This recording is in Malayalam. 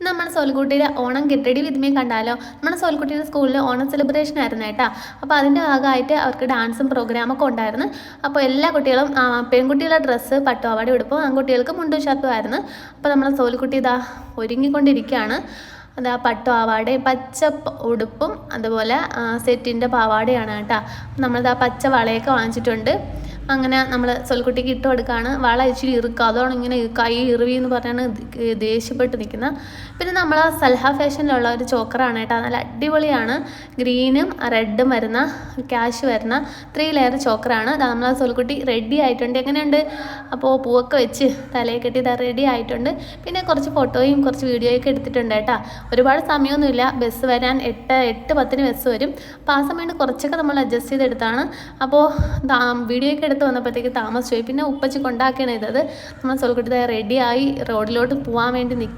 നമ്മുടെ സോൽക്കുട്ടിയുടെ ഓണം ഗെറ്റടി വിദ്മയും കണ്ടാലോ. നമ്മുടെ സോൽക്കുട്ടിയുടെ സ്കൂളിൽ ഓണം സെലിബ്രേഷൻ ആയിരുന്നു കേട്ടോ. അപ്പോൾ അതിൻ്റെ ഭാഗമായിട്ട് അവർക്ക് ഡാൻസും പ്രോഗ്രാമൊക്കെ ഉണ്ടായിരുന്നു. അപ്പോൾ എല്ലാ കുട്ടികളും പെൺകുട്ടികളുടെ ഡ്രസ്സ് പട്ടുപാവാട ഉടുപ്പും ആൺകുട്ടികൾക്ക് മുണ്ടും ഷർട്ടും ആയിരുന്നു. അപ്പോൾ നമ്മുടെ സോൽക്കുട്ടി ഇതാ ഒരുങ്ങിക്കൊണ്ടിരിക്കുകയാണ്. അതാ പട്ടുപാവാടയും പച്ച ഉടുപ്പും അതുപോലെ സെറ്റിൻ്റെ പാവാടയാണ് കേട്ടോ. നമ്മളിതാ പച്ച വളയൊക്കെ വാങ്ങിച്ചിട്ടുണ്ട്. അങ്ങനെ നമ്മൾ സോൽക്കുട്ടിക്ക് ഇട്ട് കൊടുക്കുകയാണ്. വള ഇച്ചിരി ഇറുക്കുക, അതോടെ ഇങ്ങനെ കൈ ഇറുവി എന്ന് പറഞ്ഞാണ് ദേഷ്യപ്പെട്ട് നിൽക്കുന്നത്. പിന്നെ നമ്മൾ സൽഹ ഫാഷനിലുള്ള ഒരു ചോക്കറാണ് കേട്ടോ. നല്ല അടിപൊളിയാണ്. ഗ്രീനും റെഡും വരുന്ന ക്യാഷ് വരുന്ന 3 ലെയർ ചോക്കറാണ്. നമ്മൾ സോൽക്കുട്ടി റെഡി ആയിട്ടുണ്ട്. എങ്ങനെയുണ്ട്? അപ്പോൾ പൂവൊക്കെ വെച്ച് തലയെ കെട്ടി റെഡി ആയിട്ടുണ്ട്. പിന്നെ കുറച്ച് ഫോട്ടോയും കുറച്ച് വീഡിയോയൊക്കെ എടുത്തിട്ടുണ്ട് കേട്ടോ. ഒരുപാട് സമയമൊന്നുമില്ല. ബസ് വരാൻ 8:10 ബസ് വരും. അപ്പോൾ ആ സമയത്ത് കുറച്ചൊക്കെ നമ്മൾ അഡ്ജസ്റ്റ് ചെയ്തെടുത്താണ്. അപ്പോൾ വീഡിയോയൊക്കെ എടുത്ത് വന്നപ്പോഴത്തേക്ക് താമസിച്ചു പോയി. പിന്നെ ഉപ്പച്ചി കൊണ്ടാക്കിയാണ് ചെയ്തത്. നമ്മൾ സോൽക്കുട്ടി റെഡിയായി റോഡിലോട്ട് പോകാൻ വേണ്ടി നിൽക്കും.